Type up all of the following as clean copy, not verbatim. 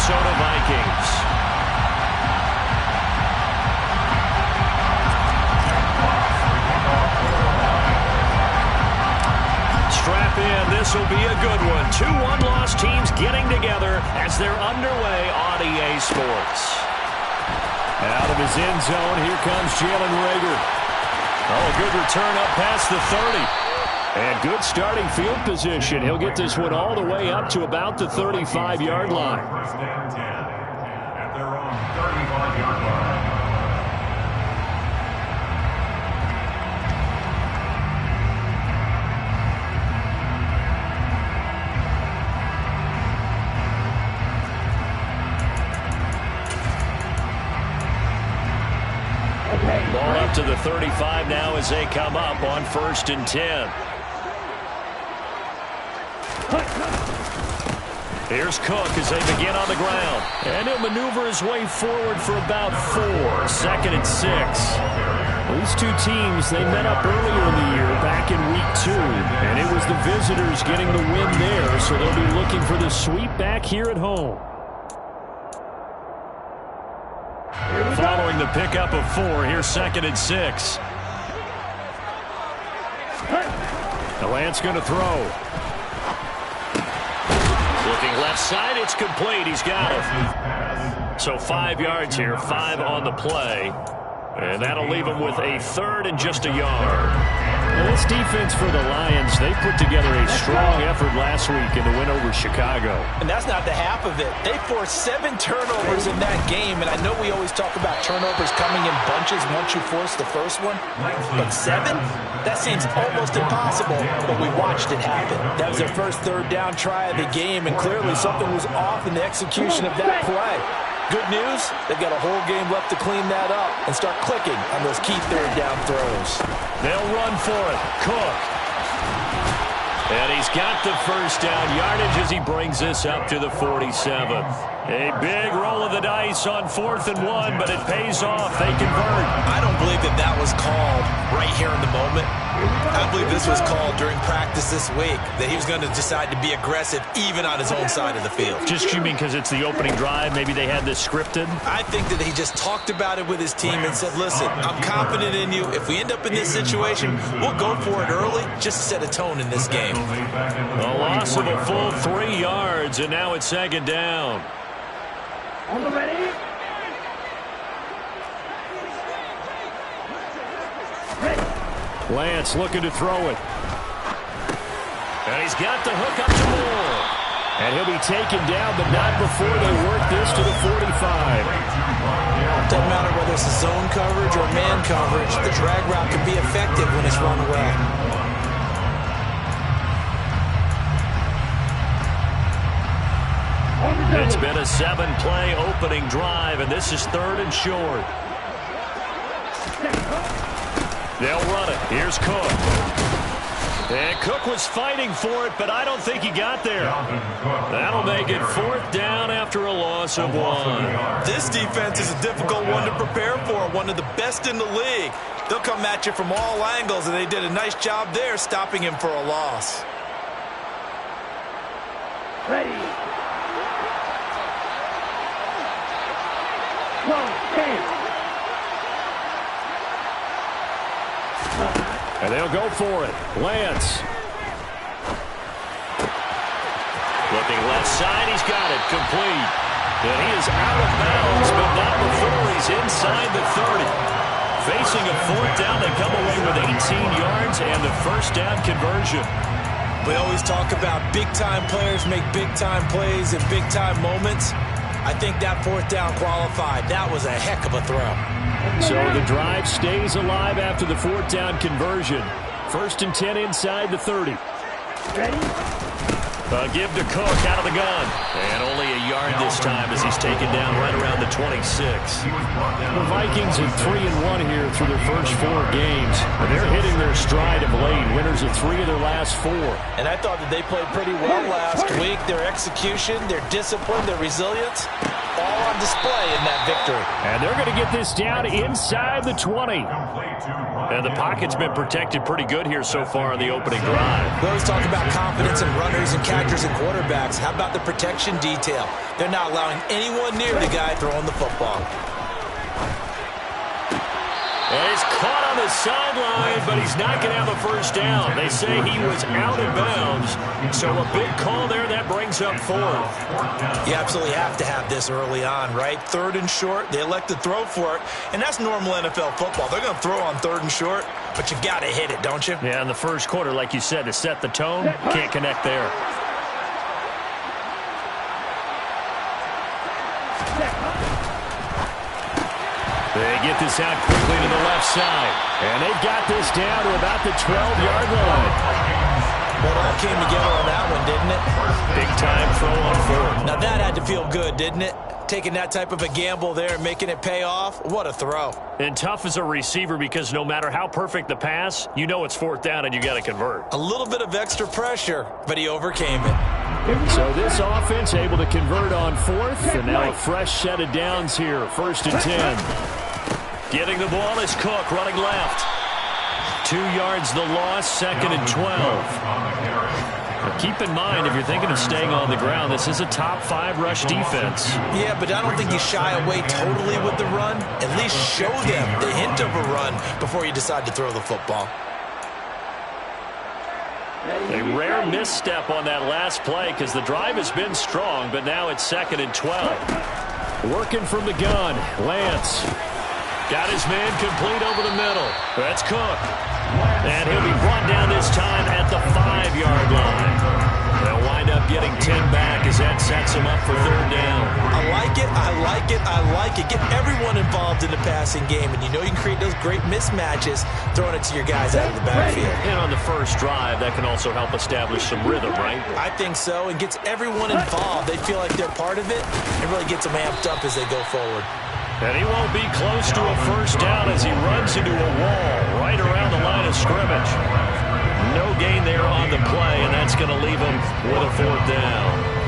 Minnesota Vikings. Strap in. This will be a good one. 2 one-loss teams getting together as they're underway on EA Sports. Out of his end zone, here comes Jalen Reagor. Oh, good return up past the 30. And good starting field position. He'll get this one all the way up to about the 35-yard line. First down 10 at their own 35-yard line. Ball up to the 35 now as they come up on 1st and 10. Here's Cook as they begin on the ground. And he'll maneuver his way forward for about 4. 2nd and 6. These two teams, they met up earlier in the year back in week 2. And it was the visitors getting the win there, so they'll be looking for the sweep back here at home. Following the pickup of 4, here's 2nd and 6. Lance going to throw. Looking left side, it's complete. He's got it. So 5 yards here, 5 on the play. And that'll leave him with a 3rd and just a yard. Well, this defense for the Lions, they put together a strong effort last week in the win over Chicago. And that's not the half of it. They forced 7 turnovers in that game, and I know we always talk about turnovers coming in bunches once you force the first one, but 7? That seems almost impossible, but we watched it happen. That was their first 3rd down try of the game, and clearly something was off in the execution of that play. Good news, they've got a whole game left to clean that up and start clicking on those key 3rd down throws. They'll run for it. Cook. And he's got the first down yardage as he brings this up to the 47. A big roll of the dice on 4th and 1, but it pays off. They convert. I don't believe that that was called right here in the moment. I believe this was called during practice this week, that he was going to decide to be aggressive even on his own side of the field. Just you mean because it's the opening drive? Maybe they had this scripted? I think that he just talked about it with his team and said, listen, I'm confident in you. If we end up in this situation, we'll go for it early just to set a tone in this game. A loss of a full 3 yards, and now it's 2nd down. On the ready. Lance looking to throw it. And he's got the hook up to Moore. And he'll be taken down, but not before they work this to the 45. Doesn't matter whether it's a zone coverage or man coverage, the drag route can be effective when it's run well. It's been a 7-play opening drive, and this is 3rd and short. They'll run it. Here's Cook. And Cook was fighting for it, but I don't think he got there. That'll make it 4th down after a loss of 1. This defense is a difficult one to prepare for, one of the best in the league. They'll come at you from all angles, and they did a nice job there stopping him for a loss. Ready. And they'll go for it. Lance. Looking left side. He's got it. Complete. And he is out of bounds, but not before he's inside the 30. Facing a 4th down, they come away with 18 yards and the first down conversion. We always talk about big-time players make big-time plays in big-time moments. I think that 4th down qualified. That was a heck of a throw. So the drive stays alive after the 4th down conversion. 1st and 10 inside the 30. Ready? A give to Cook out of the gun. And only a yard this time as he's taken down right around the 26. The Vikings are 3-1 here through their first 4 games. And they're hitting their stride of late. Winners of 3 of their last 4. And I thought that they played pretty well last week. Their execution, their discipline, their resilience, all on on display in that victory. And they're going to get this down inside the 20. And the pocket's been protected pretty good here so far in the opening drive. We always talk about confidence in runners and catchers and quarterbacks. How about the protection detail? They're not allowing anyone near the guy throwing the football. And he's caught on the sideline, but he's not going to have a first down. They say he was out of bounds. So a big call there that brings up fourth. You absolutely have to have this early on, right? 3rd and short, they elect to throw for it. And that's normal NFL football. They're going to throw on 3rd and short, but you got to hit it, don't you? Yeah, in the first quarter, like you said, to set the tone, can't connect there. They get this out quickly to the left side. And they've got this down to about the 12-yard line. Well, it all came together on that one, didn't it? Big time throw on fourth. Now that had to feel good, didn't it? Taking that type of a gamble there and making it pay off. What a throw. And tough as a receiver because no matter how perfect the pass, you know it's 4th down and you got to convert. A little bit of extra pressure, but he overcame it. So this offense able to convert on 4th, and now a fresh set of downs here. 1st and 10. Getting the ball is Cook running left. 2 yards the loss, 2nd and 12. Now keep in mind, if you're thinking of staying on the ground, this is a top 5 rush defense. Yeah, but I don't think you shy away totally with the run. At least show them the hint of a run before you decide to throw the football. A rare misstep on that last play because the drive has been strong, but now it's 2nd and 12. Working from the gun, Lance. Got his man complete over the middle. That's Cook. And he'll be brought down this time at the 5-yard line. They'll wind up getting 10 back as that sets him up for 3rd down. I like it, I like it, I like it. Get everyone involved in the passing game, and you know you can create those great mismatches throwing it to your guys out of the backfield. And on the first drive, that can also help establish some rhythm, right? I think so, and gets everyone involved. They feel like they're part of it, and really gets them amped up as they go forward. And he won't be close to a first down as he runs into a wall right around the line of scrimmage. No gain there on the play, and that's going to leave him with a 4th down.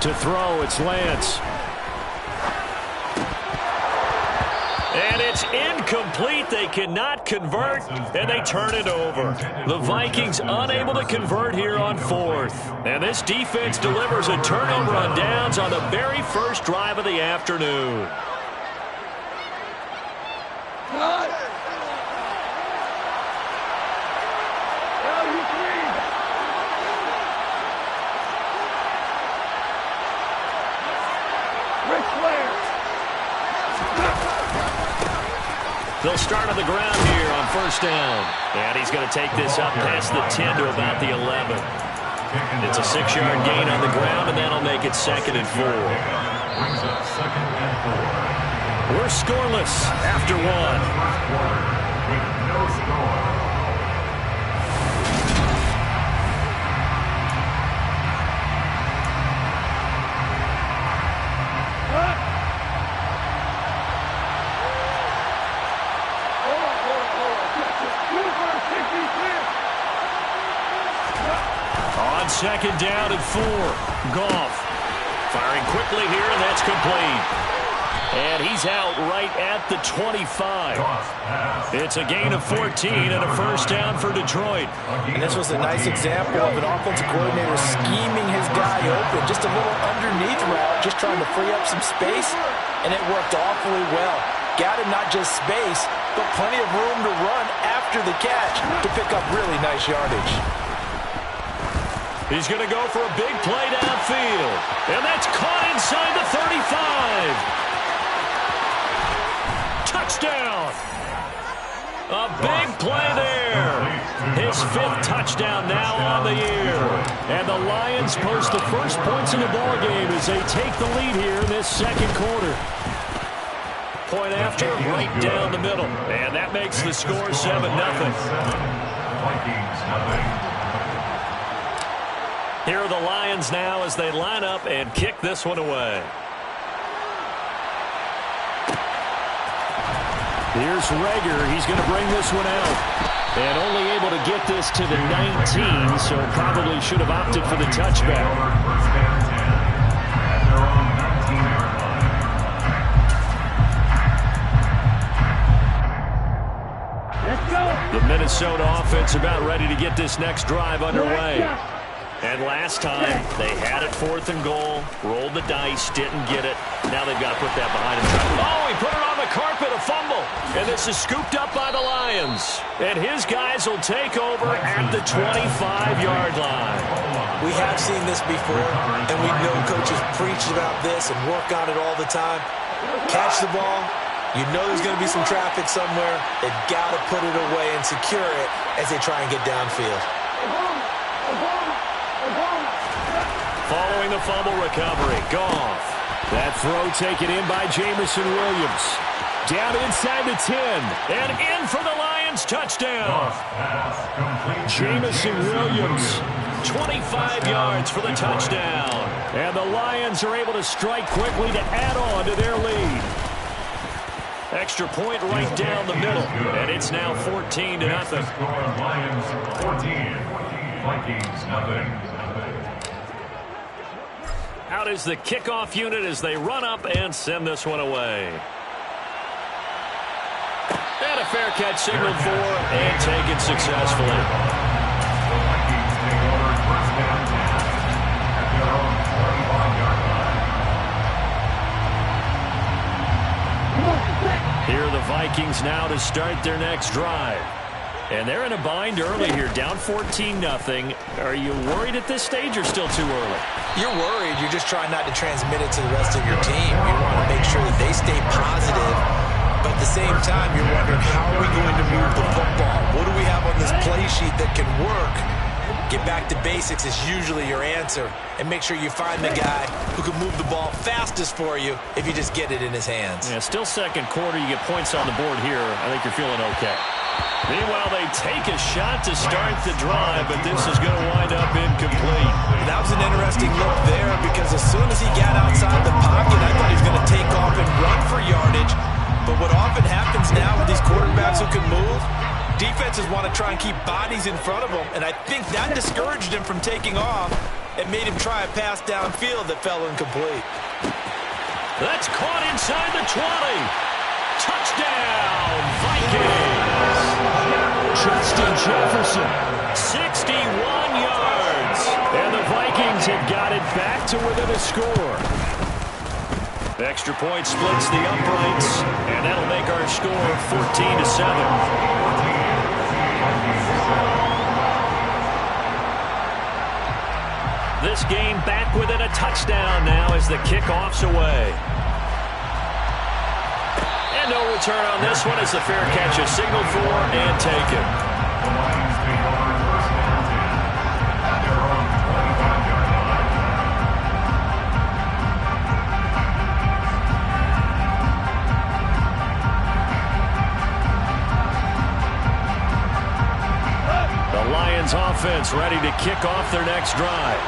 To throw, it's Lance. And it's incomplete. They cannot convert, and they turn it over. The Vikings unable to convert here on 4th. And this defense delivers a turnover on downs on the very first drive of the afternoon. They'll start on the ground here on 1st down. And he's going to take this up past the 10 to about the 11. It's a 6-yard gain on the ground, and that'll make it 2nd and 4. We're scoreless after 1. With no score. On 2nd down and 4. Goff firing quickly here, and that's complete. And he's out right at the 25. It's a gain of 14 and a 1st down for Detroit. And this was a nice example of an offensive coordinator scheming his guy open. Just a little underneath route, just trying to free up some space, and it worked awfully well. Got him not just space, but plenty of room to run after the catch to pick up really nice yardage. He's going to go for a big play downfield. And that's caught inside the 35. Touchdown. big play there. His 5th touchdown now on the year. And the Lions post the first points in the ballgame as they take the lead here in this second quarter. Point after, right down the middle. And that makes the score 7-0. Here are the Lions now as they line up and kick this one away. Here's Rager. He's going to bring this one out. And only able to get this to the 19, so probably should have opted for the touchback. Let's go. The Minnesota offense about ready to get this next drive underway. And last time, they had it 4th and goal, rolled the dice, didn't get it. Now they've got to put that behind him. Oh, he put it on the carpet, a fumble. And this is scooped up by the Lions. And his guys will take over at the 25-yard line. We have seen this before, and we know coaches preach about this and work on it all the time. Catch the ball. You know there's going to be some traffic somewhere. They've got to put it away and secure it as they try and get downfield. Following the fumble recovery, Goff. That throw taken in by Jameson Williams. Down inside the 10. And in for the Lions touchdown. Jameson Williams, 25 yards for the touchdown. And the Lions are able to strike quickly to add on to their lead. Extra point right down the middle. And it's now 14-0. Lions 14, Vikings nothing. Out is the kickoff unit as they run up and send this one away. And a fair catch signaled for and taken successfully. The Vikings take over first down at their own 25-yard line. Here are the Vikings now to start their next drive. And they're in a bind early here, down 14-0. Are you worried at this stage or still too early? You're worried. You're just trying not to transmit it to the rest of your team. You want to make sure that they stay positive. But at the same time, you're wondering, how are we going to move the football? What do we have on this play sheet that can work? Get back to basics is usually your answer. And make sure you find the guy who can move the ball fastest for you if you just get it in his hands. Yeah, still second quarter. You get points on the board here. I think you're feeling okay. Meanwhile, they take a shot to start the drive, but this is going to wind up incomplete. That was an interesting look there because as soon as he got outside the pocket, I thought he was going to take off and run for yardage. But what often happens now with these quarterbacks who can move, defenses want to try and keep bodies in front of them, and I think that discouraged him from taking off and made him try a pass downfield that fell incomplete. That's caught inside the 20. Touchdown, Vikings. Justin Jefferson, 61 yards. And the Vikings have got it back to within a score. Extra point splits the uprights, and that'll make our score 14-7. This game back within a touchdown now as the kickoff's away. And no return on this one as the fair catch is signaled for and taken. The Lions take over first down at their own 25-yard line. The Lions offense ready to kick off their next drive.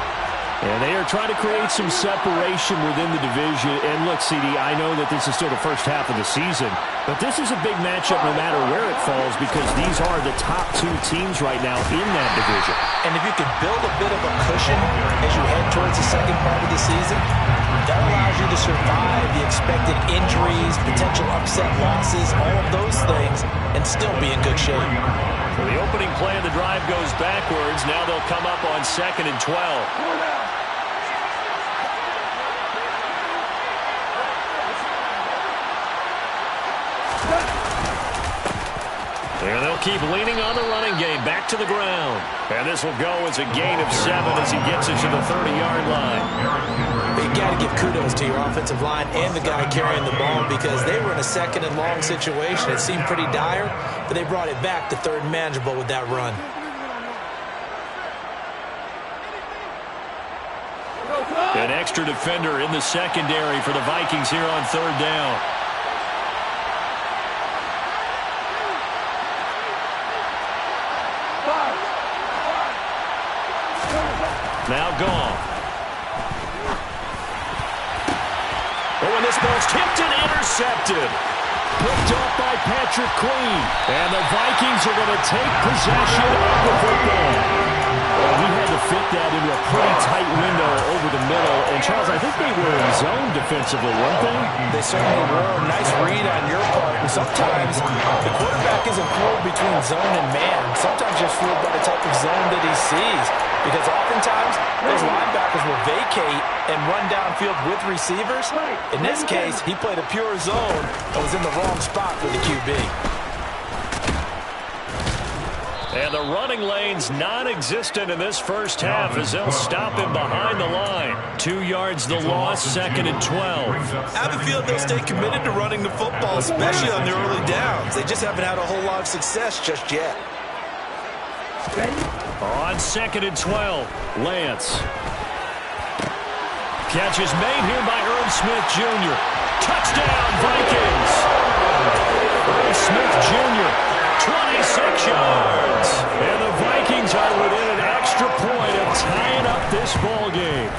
And they are trying to create some separation within the division. And look, CD, I know that this is still the first half of the season, but this is a big matchup no matter where it falls because these are the top two teams right now in that division. And if you can build a bit of a cushion as you head towards the second part of the season, that allows you to survive the expected injuries, potential upset losses, all of those things, and still be in good shape. So the opening play of the drive goes backwards. Now they'll come up on 2nd and 12. And they'll keep leaning on the running game back to the ground. And this will go as a gain of 7 as he gets it to the 30-yard line. But you got to give kudos to your offensive line and the guy carrying the ball because they were in a second and long situation. It seemed pretty dire, but they brought it back to third and manageable with that run. An extra defender in the secondary for the Vikings here on third down. Now gone. Oh, and this ball's tipped and intercepted. Picked off by Patrick Queen. And the Vikings are going to take possession of the football. Well, we had to fit that into a pretty tight window over the middle. And, Charles, I think they were in zone defensively, weren't they? They certainly were. Nice read on your part. And sometimes the quarterback isn't fooled between zone and man. Sometimes you're fooled by the type of zone that he sees. Because oftentimes, those linebackers will vacate and run downfield with receivers. In this case, he played a pure zone and was in the wrong spot for the QB. And the running lane's non-existent in this first half as they'll stop him behind the line. 2 yards the loss, 2nd and 12. I have a feeling they'll stay committed to running the football, especially on their early downs. They just haven't had a whole lot of success just yet. On 2nd and 12, Lance. Catch is made here by Irv Smith Jr. Touchdown, Vikings! Irv Smith Jr., 26 yards. And the Vikings are within an extra point of tying up this ball game.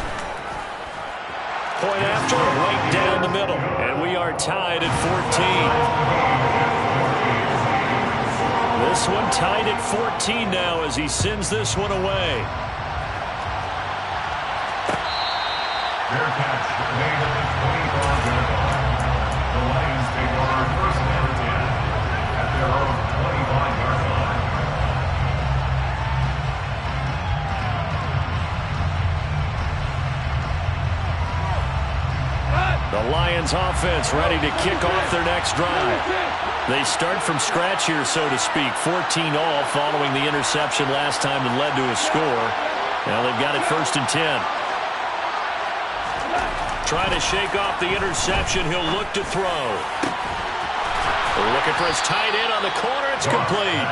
Point after, right down the middle. And we are tied at 14. This one tied at 14 now as he sends this one away. Fair catch made at the 25-yard line. The Lions take over first down and 10 at their own 25-yard line. The Lions offense ready to kick off their next drive. They start from scratch here, so to speak. 14 all following the interception last time that led to a score. Now they've got it 1st and 10. Trying to shake off the interception. He'll look to throw. They're looking for his tight end on the corner. It's complete.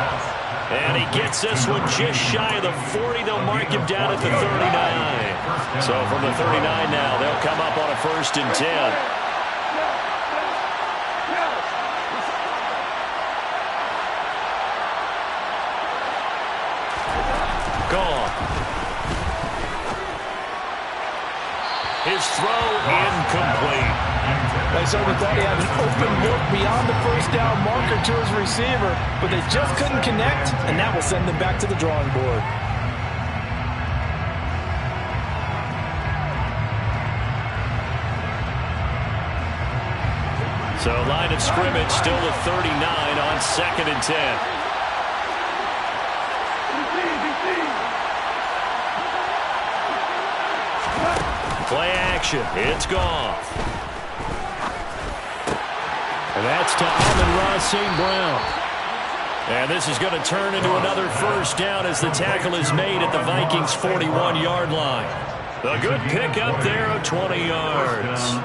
And he gets this one just shy of the 40. They'll mark him down at the 39. So from the 39 now, they'll come up on a 1st and 10. Gone. His throw incomplete. They certainly thought he had an open look beyond the first down marker to his receiver, but they just couldn't connect, and that will send them back to the drawing board. So line of scrimmage still the 39 on 2nd and 10. Play action. It's gone. And that's to Amon-Ra St. Brown. And this is going to turn into another first down as the tackle is made at the Vikings' 41-yard line. A good pickup there of 20 yards.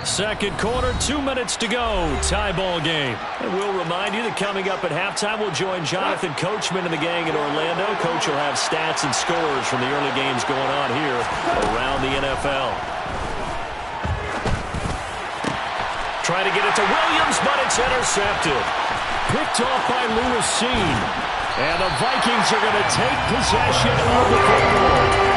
Second quarter, 2 minutes to go. Tie ball game. And we'll remind you that coming up at halftime, we'll join Jonathan Coachman and the gang in Orlando. Coach will have stats and scores from the early games going on here around the NFL. Trying to get it to Williams, but it's intercepted. Picked off by Lewis Seen. And the Vikings are going to take possession of the football.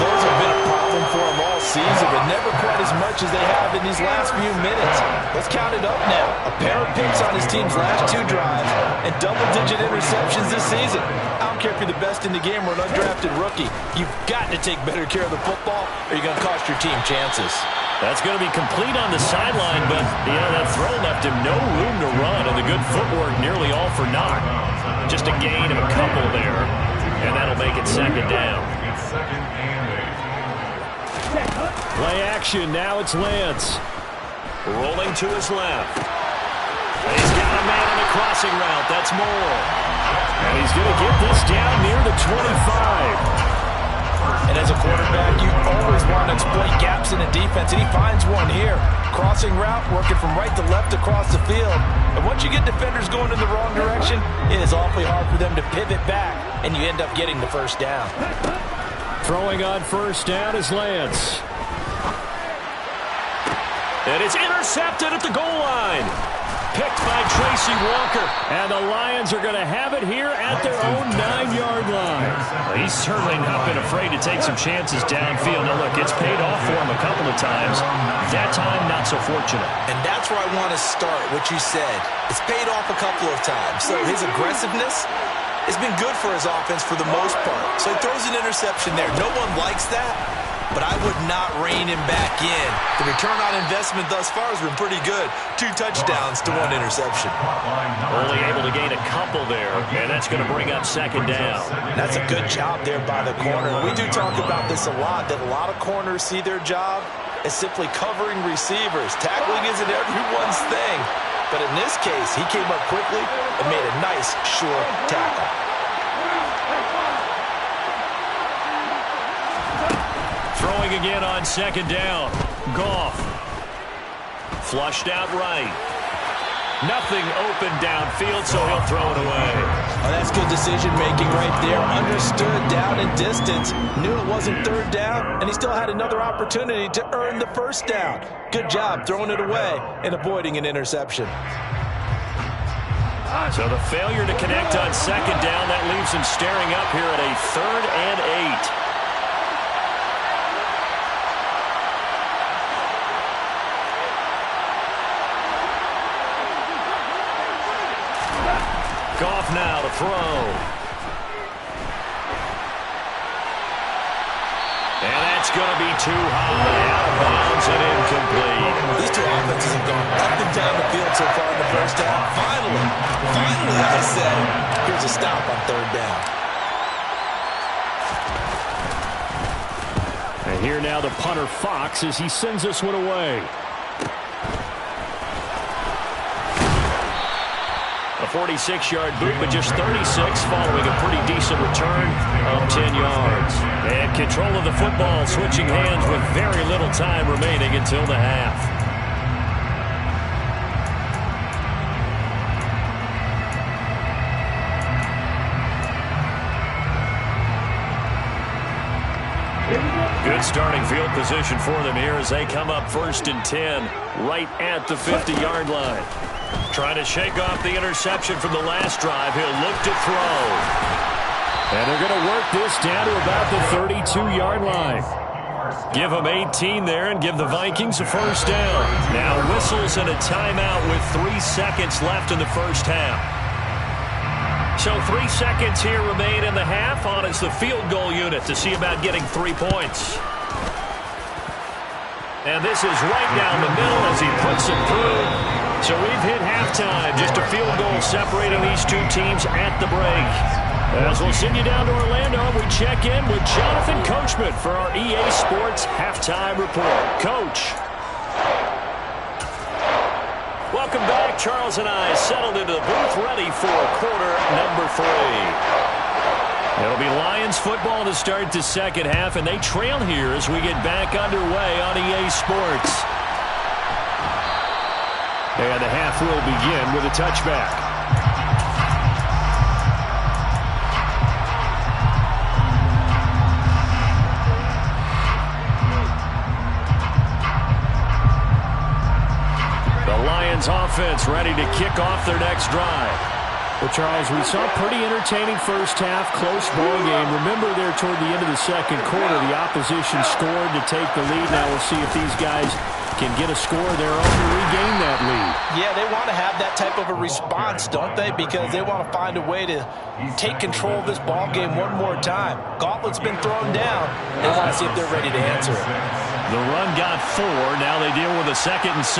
Those have been a problem for them all season, but never quite as much as they have in these last few minutes. Let's count it up now. A pair of picks on his team's last 2 drives and double-digit interceptions this season. I don't care if you're the best in the game or an undrafted rookie. You've got to take better care of the football or you're going to cost your team chances. That's going to be complete on the sideline, but that throw left him no room to run, and the good footwork nearly all for naught. Just a gain of a couple there, and that'll make it 2nd down. Play action, now it's Lance. Rolling to his left. And he's got a man on the crossing route, that's Moore. And he's going to get this down near the 25. And as a quarterback, you always want to exploit gaps in the defense, and he finds one here. Crossing route, working from right to left across the field. And once you get defenders going in the wrong direction, it is awfully hard for them to pivot back, and you end up getting the first down. Throwing on first down is Lance. And it's intercepted at the goal line. Picked by Tracy Walker. And the Lions are going to have it here at their own 9-yard line. Well, he's certainly not been afraid to take some chances downfield. Now, look, it's paid off for him a couple of times. That time, not so fortunate. And that's where I want to start, what you said. It's paid off a couple of times. So his aggressiveness has been good for his offense for the most part. So he throws an interception there. No one likes that, but I would not rein him back in. The return on investment thus far has been pretty good. 2 touchdowns to 1 interception. Only able to gain a couple there, and that's going to bring up second down. That's a good job there by the corner. We do talk about this a lot, that a lot of corners see their job as simply covering receivers. Tackling isn't everyone's thing. But in this case, he came up quickly and made a nice, sure tackle. Throwing again on second down. Goff. Flushed out right. Nothing open downfield, so he'll throw it away. Oh, that's good decision-making right there. Understood down and distance. Knew it wasn't third down, and he still had another opportunity to earn the first down. Good job throwing it away and avoiding an interception. So the failure to connect on second down, that leaves him staring up here at a 3rd and 8. Goff now to throw. And that's going to be too high, out of bounds and incomplete. These two offenses have gone up and down the field so far in the first half. Finally, I said, here's a stop on 3rd down. And here now the punter Fox as he sends this one away. A 46-yard boot, but just 36 following a pretty decent return of 10 yards. And control of the football, switching hands with very little time remaining until the half. Good starting field position for them here as they come up 1st and 10 right at the 50-yard line. Trying to shake off the interception from the last drive. He'll look to throw. And they're going to work this down to about the 32-yard line. Give them 18 there and give the Vikings a first down. Now whistles and a timeout with 3 seconds left in the first half. So 3 seconds here remain in the half. On is the field goal unit to see about getting 3 points. And this is right down the middle as he puts it through. So we've hit halftime. Just a field goal separating these two teams at the break. As we'll send you down to Orlando, we check in with Jonathan Coachman for our EA Sports Halftime Report. Coach. Welcome back. Charles and I settled into the booth ready for quarter number 3. It'll be Lions football to start the second half, and they trail here as we get back underway on EA Sports. And the half will begin with a touchback. The Lions offense ready to kick off their next drive. Well, Charles, we saw a pretty entertaining first half, close ball game. Remember there toward the end of the second quarter, the opposition scored to take the lead. Now we'll see if these guys can get a score of their own to regain that lead. Yeah, they want to have that type of a response, don't they? Because they want to find a way to take control of this ball game one more time. Gauntlet's been thrown down. They want to see if they're ready to answer it. The run got 4. Now they deal with a 2nd and 6.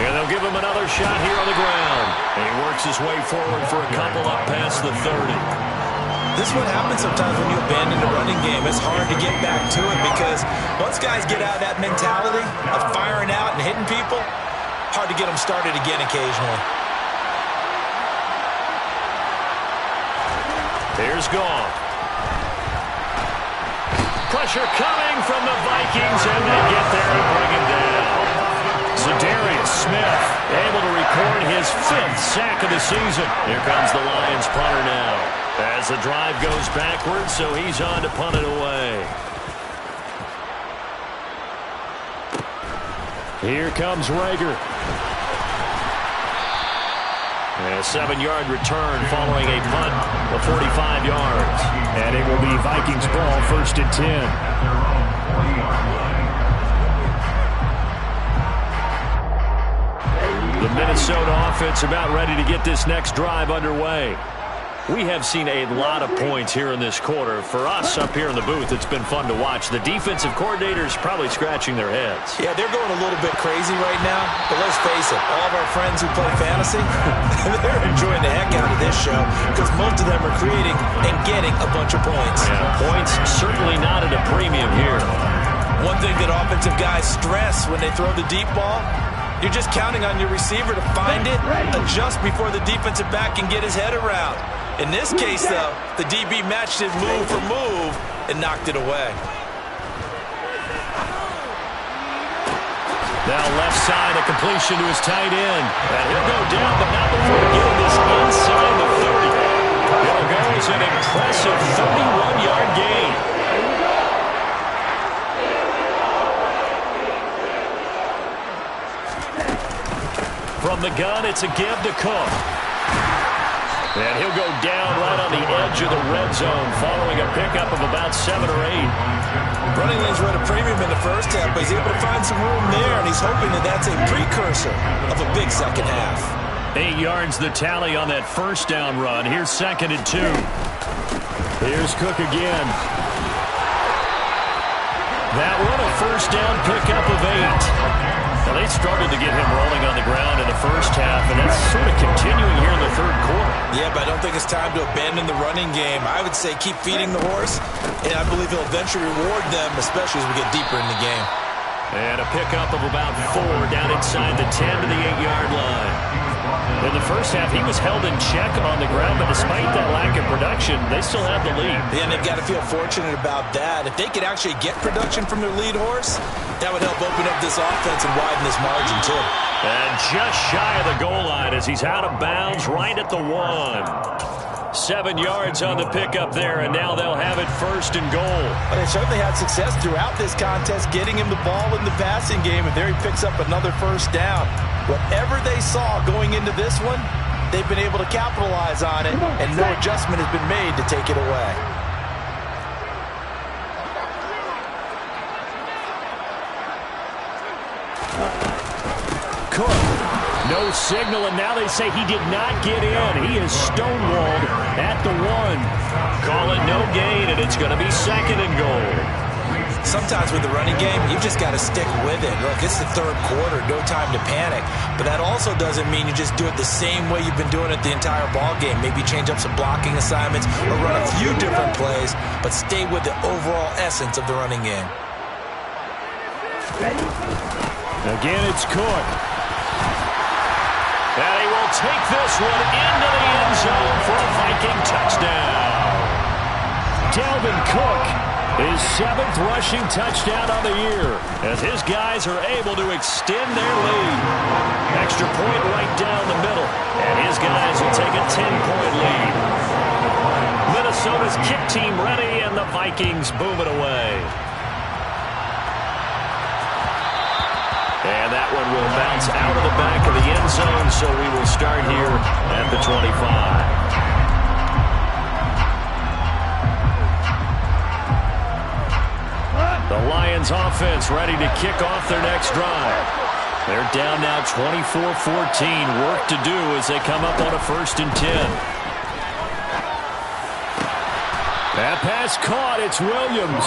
And they'll give him another shot here on the ground. And he works his way forward for a couple up past the 30. This is what happens sometimes when you abandon the running game. It's hard to get back to it because once guys get out of that mentality of firing out and hitting people, hard to get them started again occasionally. Here's Goff. Pressure coming from the Vikings, and they get there and bring him down. Za'Darius Smith able to record his 5th sack of the season. Here comes the Lions punter now. As the drive goes backwards, so he's on to punt it away. Here comes Rager. And a 7-yard return following a punt of 45 yards. And it will be Vikings ball, 1st and 10. The Minnesota offense about ready to get this next drive underway. We have seen a lot of points here in this quarter. For us up here in the booth, it's been fun to watch. The defensive coordinators probably scratching their heads. Yeah, they're going a little bit crazy right now. But let's face it, all of our friends who play fantasy, they're enjoying the heck out of this show because most of them are creating and getting a bunch of points. Yeah, points certainly not at a premium here. One thing that offensive guys stress when they throw the deep ball, you're just counting on your receiver to find it, adjust before the defensive back can get his head around. In this case, though, the DB matched it move for move and knocked it away. Now left side, a completion to his tight end. And he'll go down, but not before getting this inside the 30. It'll go as an impressive 31-yard gain. From the gun, it's a give to Cook. And he'll go down right on the edge of the red zone following a pickup of about 7 or 8. Running lanes run a premium in the first half, but he's able to find some room there, and he's hoping that that's a precursor of a big second half. 8 yards the tally on that first down run. Here's 2nd and 2. Here's Cook again. That one a first down pickup of 8. Well, they struggled to get him rolling on the ground in the first half, and that's sort of continuing here in the 3rd quarter. Yeah, but I don't think it's time to abandon the running game. I would say keep feeding the horse, and I believe he'll eventually reward them, especially as we get deeper in the game. And a pickup of about 4 down inside the 10 to the 8-yard line. In the first half, he was held in check on the ground, but despite that lack of production, they still have the lead. Yeah, and they've got to feel fortunate about that. If they could actually get production from their lead horse, that would help open up this offense and widen this margin, too. And just shy of the goal line as he's out of bounds right at the 1. 7 yards on the pickup there, and now they'll have it 1st and goal. But they certainly had success throughout this contest, getting him the ball in the passing game, and there he picks up another 1st down. Whatever they saw going into this one, they've been able to capitalize on it, and no adjustment has been made to take it away. Cook, no signal, and now they say he did not get in. He is stonewalled at the 1. Call it no gain, and it's going to be 2nd and goal. Sometimes with the running game, you've just got to stick with it. Look, it's the 3rd quarter, no time to panic. But that also doesn't mean you just do it the same way you've been doing it the entire ball game. Maybe change up some blocking assignments or run a few different plays, but stay with the overall essence of the running game. Again, it's Cook. And he will take this one into the end zone for a Viking touchdown. Dalvin Cook, his 7th rushing touchdown on the year, as his guys are able to extend their lead. Extra point right down the middle, and his guys will take a 10-point lead. Minnesota's kick team ready, and the Vikings boom it away. And that one will bounce out of the back of the end zone, so we will start here at the 25. The Lions offense ready to kick off their next drive. They're down now 24-14. Work to do as they come up on a 1st and 10. That pass caught. It's Williams.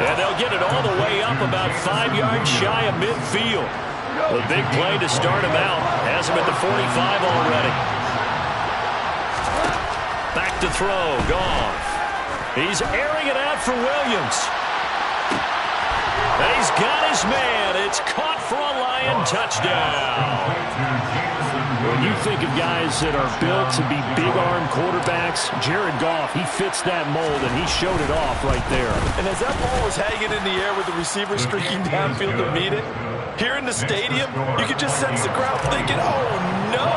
And they'll get it all the way up about 5 yards shy of midfield. The big play to start him out. Has him at the 45 already. Back to throw. Goff. He's airing it out for Williams. And he's got his man. It's caught for a Lion touchdown. When you think of guys that are built to be big-arm quarterbacks, Jared Goff, he fits that mold, and he showed it off right there. And as that ball was hanging in the air with the receiver streaking downfield to meet it, here in the stadium, you could just sense the crowd thinking, oh, no.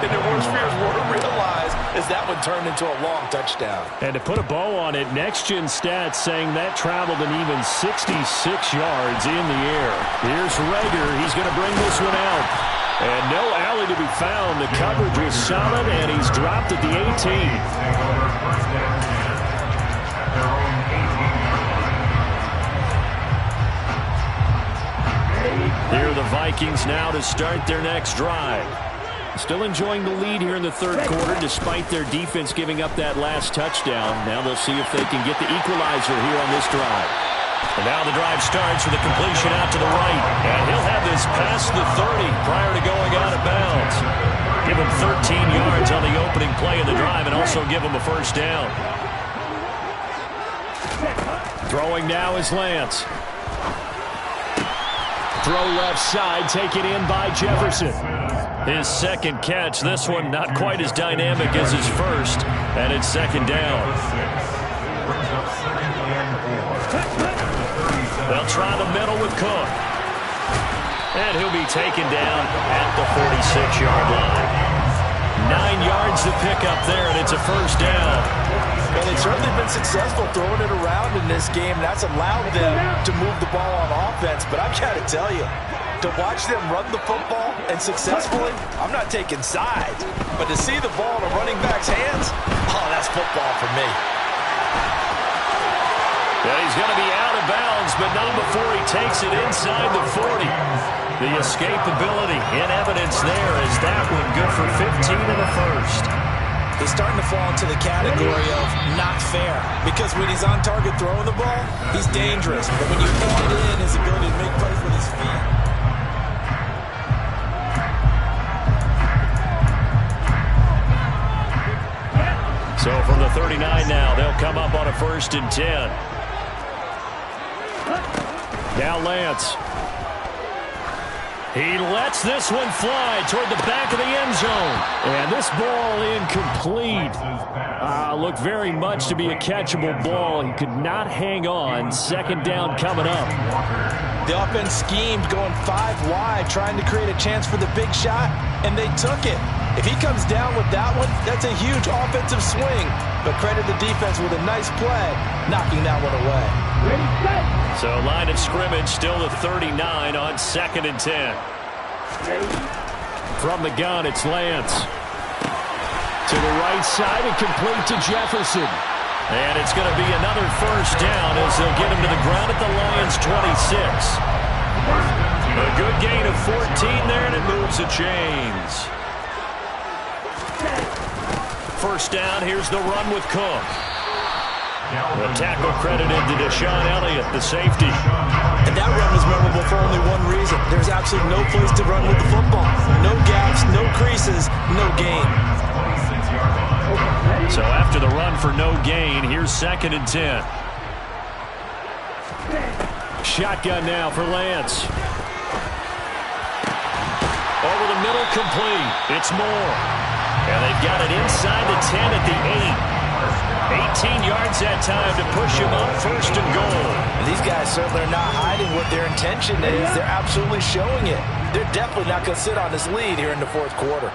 And their worst fears were realized as that one turned into a long touchdown. And to put a bow on it, next-gen stats saying that traveled an even 66 yards in the air. Here's Rager. He's going to bring this one out. And no alley to be found. The coverage was solid, and he's dropped at the 18. Here are the Vikings now to start their next drive. Still enjoying the lead here in the third quarter despite their defense giving up that last touchdown. Now they'll see if they can get the equalizer here on this drive. And now the drive starts with a completion out to the right. And he'll have this past the 30 prior to going out of bounds. Give him 13 yards on the opening play of the drive and also give him a first down. Throwing now is Lance. Throw left side, taken in by Jefferson. His second catch, this one not quite as dynamic as his first, and it's second down. They'll try the middle with Cook. And he'll be taken down at the 46-yard line. 9 yards to pick up there, and it's a first down. Well, they've certainly been successful throwing it around in this game. That's allowed them to move the ball on offense. But I've got to tell you, to watch them run the football and successfully, I'm not taking sides. But to see the ball in a running back's hands, oh, that's football for me. Yeah, he's going to be out of bounds, but not before he takes it inside the 40. The escapability in evidence there is that one good for 15 in the first. He's starting to fall into the category of not fair, because when he's on target throwing the ball, he's dangerous. But when you add in his ability to make plays with his feet. So from the 39 now, they'll come up on a 1st and 10. Now Lance. He lets this one fly toward the back of the end zone. And this ball incomplete. Looked very much to be a catchable ball. He could not hang on. Second down coming up. The offense schemed going 5 wide, trying to create a chance for the big shot, and they took it. If he comes down with that one, that's a huge offensive swing. But credit the defense with a nice play, knocking that one away. So line of scrimmage still the 39 on 2nd and 10. From the gun, it's Lance. To the right side and complete to Jefferson. And it's going to be another first down as they'll get him to the ground at the Lions' 26. A good gain of 14 there, and it moves the chains. First down, here's the run with Cook. The tackle credited to Deshaun Elliott, the safety. And that run was memorable for only one reason. There's absolutely no place to run with the football. No gaps, no creases, no gain. So after the run for no gain, here's 2nd and 10. Shotgun now for Lance. Over the middle, complete. It's Moore. And they've got it inside the 10 at the 8. 18 yards that time to push him up 1st and goal. And these guys certainly are not hiding what their intention is. They're absolutely showing it. They're definitely not going to sit on this lead here in the 4th quarter.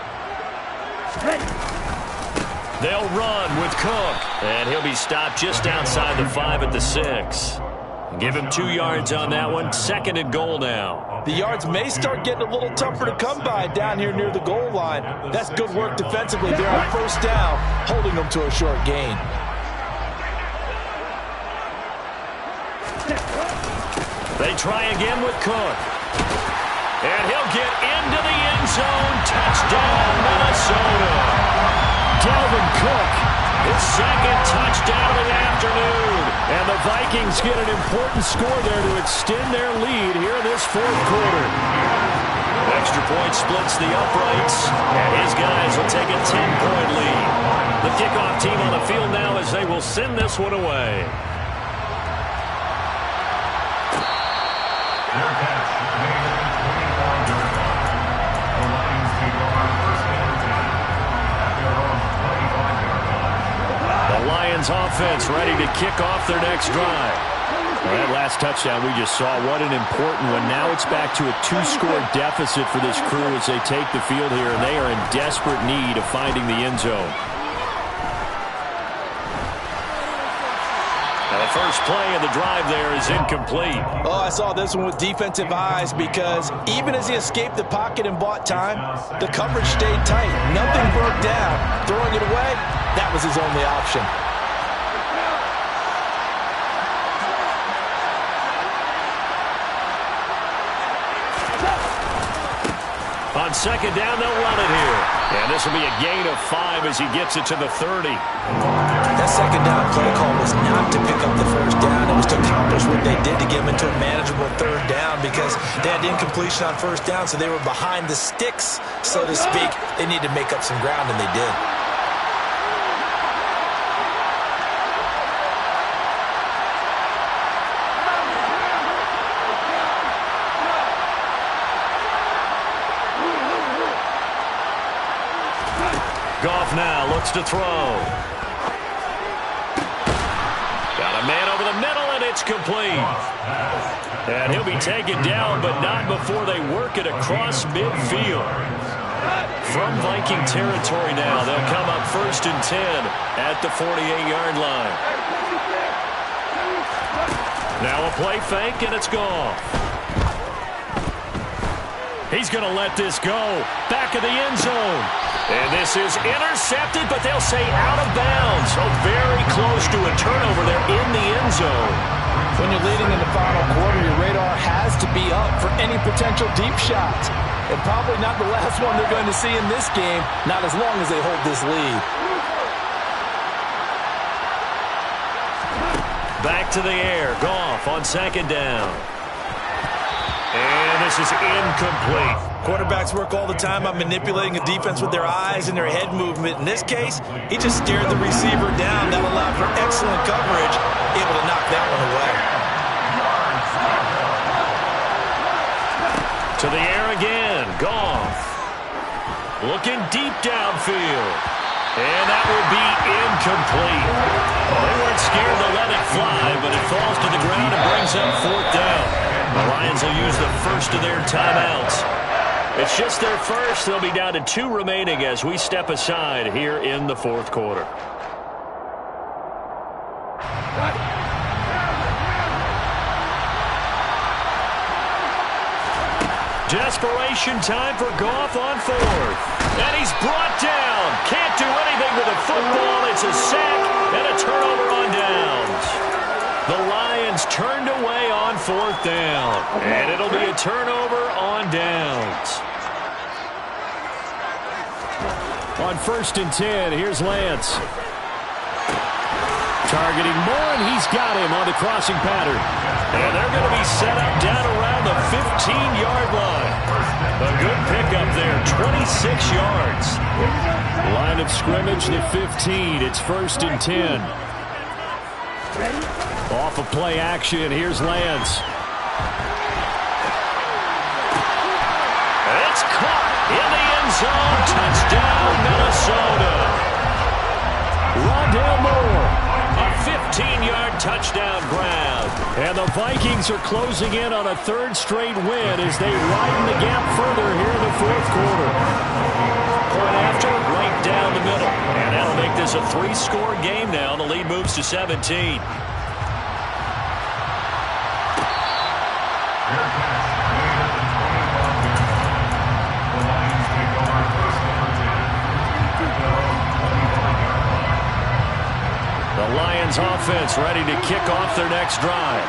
They'll run with Cook. And he'll be stopped just outside the 5 at the 6. Give him 2 yards on that one. 2nd and goal now. The yards may start getting a little tougher to come by down here near the goal line. That's good work defensively there on 1st down, holding them to a short gain. They try again with Cook. And he'll get into the end zone. Touchdown, Minnesota. Dalvin Cook, his 2nd touchdown of the afternoon. And the Vikings get an important score there to extend their lead here in this 4th quarter. Extra point splits the uprights, and his guys will take a 10-point lead. The kickoff team on the field now as they will send this one away. Their catch made at the 25-yard line. The Lions take over first and 10 at their own 25-yard line. The Lions offense ready to kick off their next drive. Well, that last touchdown we just saw, what an important one. Now it's back to a 2-score deficit for this crew as they take the field here, and they are in desperate need of finding the end zone. Now the first play of the drive there is incomplete. Oh, I saw this one with defensive eyes because even as he escaped the pocket and bought time, the coverage stayed tight. Nothing broke down. Throwing it away, that was his only option. On second down, they'll run it here. And this will be a gain of 5 as he gets it to the 30. That second down play call was not to pick up the first down. It was to accomplish what they did to get them into a manageable third down because they had incompletion on first down, so they were behind the sticks, so to speak. They needed to make up some ground, and they did. Goff now looks to throw. Got a man over the middle, and it's complete. And he'll be taken down, but not before they work it across midfield. From Viking territory now, they'll come up first and 10 at the 48-yard line. Now a play fake, and it's Goff. He's going to let this go. Back of the end zone. And this is intercepted, but they'll say out of bounds. So very close to a turnover there in the end zone. When you're leading in the final quarter, your radar has to be up for any potential deep shots. And probably not the last one they're going to see in this game, not as long as they hold this lead. Back to the air. Goff on second down. And this is incomplete. Quarterbacks work all the time on manipulating a defense with their eyes and their head movement. In this case, he just stared the receiver down. That allowed for excellent coverage, able to knock that one away. To the air again. Goff. Looking deep downfield. And that will be incomplete. They weren't scared to let it fly, but it falls to the ground and brings up fourth down. The Lions will use the first of their timeouts. It's just their first. They'll be down to 2 remaining as we step aside here in the fourth quarter. Desperation time for Goff on fourth. And he's brought down. Can't do anything with the football. It's a sack and a turnover on downs. The Lions turned away on fourth down. And it'll be a turnover on downs. On first and 10, here's Lance. Targeting Moore, and he's got him on the crossing pattern. And they're going to be set up down around the 15-yard line. A good pickup there, 26 yards. Line of scrimmage, the 15. It's first and 10. Off of play action, here's Lance. It's caught in the end zone. Touchdown, Minnesota. Rondale Moore. A 15-yard touchdown grab. And the Vikings are closing in on a third straight win as they widen the gap further here in the fourth quarter. Point after, right down the middle. And that'll make this a 3-score game now. The lead moves to 17. The Lions offense ready to kick off their next drive.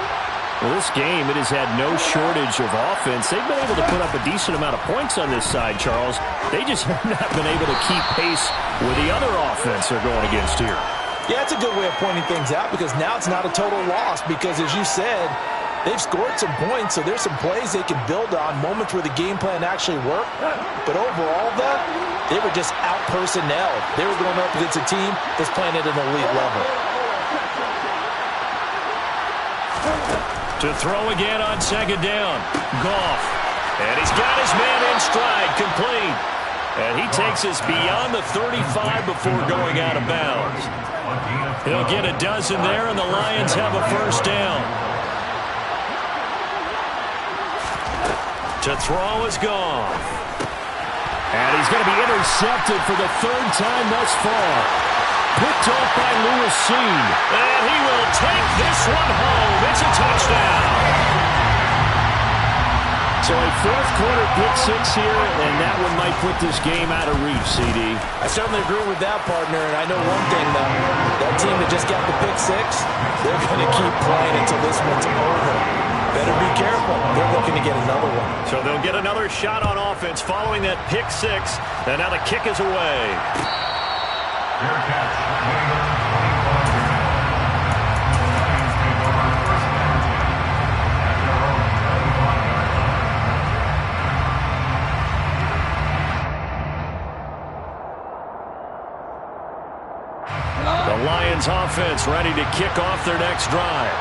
Well, this game, it has had no shortage of offense. They've been able to put up a decent amount of points on this side, Charles. They just have not been able to keep pace with the other offense they're going against here. Yeah, it's a good way of pointing things out because now it's not a total loss because, as you said, They've scored some points, so there's some plays they can build on, moments where the game plan actually worked. But overall, though, they were just out-personnelled. They were going up against a team that's playing at an elite level. To throw again on second down. Goff. And he's got his man in stride, complete. And he takes us beyond the 35 before going out of bounds. He'll get a dozen there, and the Lions have a first down. To throw is Goff. And he's going to be intercepted for the third time thus far. Picked off by Lewis Seen. And he will take this one home. It's a touchdown. So a fourth quarter pick six here, and that one might put this game out of reach, CD. I certainly agree with that, partner, and I know one thing, though. That team that just got the pick six, they're going to keep playing until this one's over. Better be careful. They're looking to get another one. So they'll get another shot on offense following that pick six, and now the kick is away. Fair catch. Number 25. Lions take over first down 10 at their own 35-yard line. The Lions offense ready to kick off their next drive.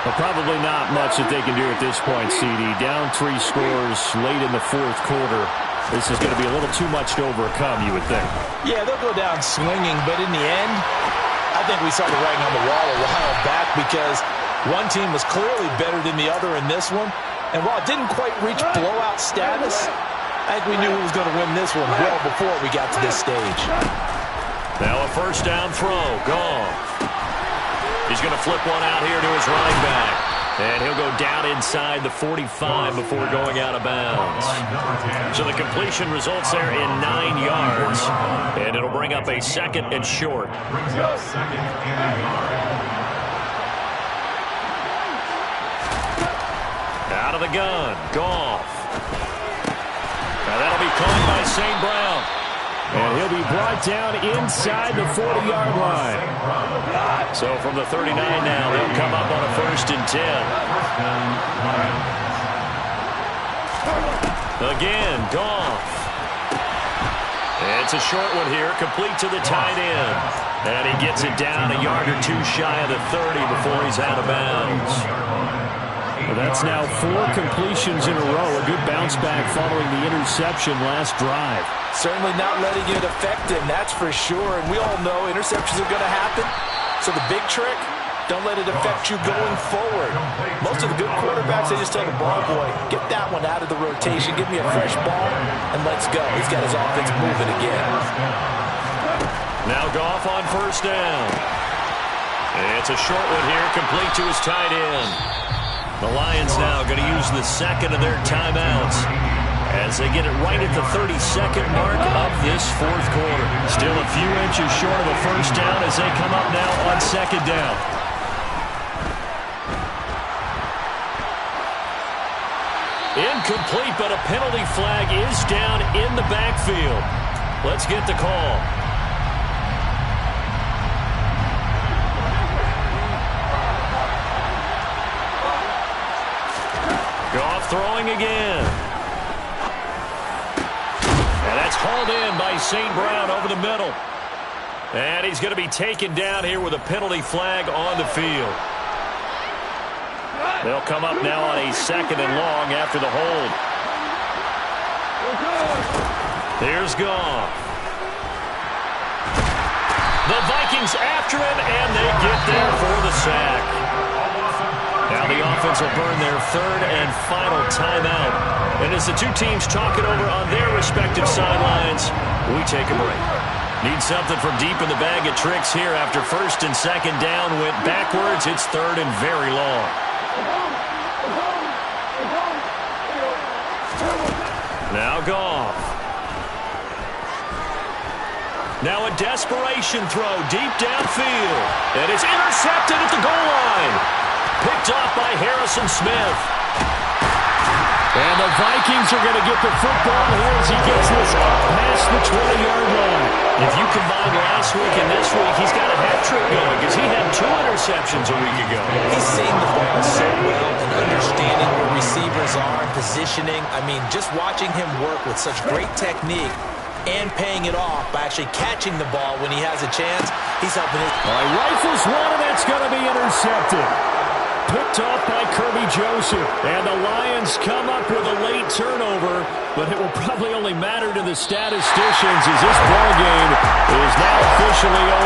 But probably not much that they can do at this point, CD. Down 3 scores late in the fourth quarter. This is going to be a little too much to overcome, you would think. Yeah, they'll go down swinging, but in the end, I think we saw the writing on the wall a while back because one team was clearly better than the other in this one. And while it didn't quite reach blowout status, I think we knew who was going to win this one well before we got to this stage. Now a first down throw. Goff. He's going to flip one out here to his running back. And he'll go down inside the 45 before going out of bounds. So the completion results there in 9 yards. And it'll bring up a second and short. Brings up second and a yard. Out of the gun. Goff. Now that'll be caught by St. Brown. And he'll be brought down inside the 40-yard line. So from the 39 now, they'll come up on a first and 10. Again, Goff. It's a short one here, complete to the tight end. And he gets it down a yard or two shy of the 30 before he's out of bounds. Well, that's now 4 completions in a row. A good bounce back following the interception last drive. Certainly not letting it affect him, that's for sure. And we all know interceptions are going to happen. So the big trick, don't let it affect you going forward. Most of the good quarterbacks, they just tell the ball boy, get that one out of the rotation, give me a fresh ball, and let's go. He's got his offense moving again. Now Goff on first down. It's a short one here, complete to his tight end. The Lions now going to use the second of their timeouts as they get it right at the 32nd mark of this fourth quarter. Still a few inches short of a first down as they come up now on second down. Incomplete, but a penalty flag is down in the backfield. Let's get the call. Goff throwing again. And that's hauled in by St. Brown over the middle. And he's going to be taken down here with a penalty flag on the field. They'll come up now on a second and long after the hold. Here's Goff. The Vikings after him, and they get there for the sack. Now the offense will burn their third and final timeout. And as the two teams talk it over on their respective sidelines, we take a break. Need something from deep in the bag of tricks here after first and second down went backwards. It's third and very long. Now Goff. Now a desperation throw deep downfield. And it's intercepted at the goal line. Picked off by Harrison Smith. And the Vikings are going to get the football here as he gets this up past the 20-yard line. If you combine last week and this week, he's got a hat trick going because he had 2 interceptions a week ago. He's seen the ball so well and positioning. I mean, just watching him work with such great technique and paying it off by actually catching the ball when he has a chance, he's helping his... All right, rifles one, and that's going to be intercepted. Picked off by Kirby Joseph. And the Lions come up with a late turnover, but it will probably only matter to the statisticians as this ball game is now officially over.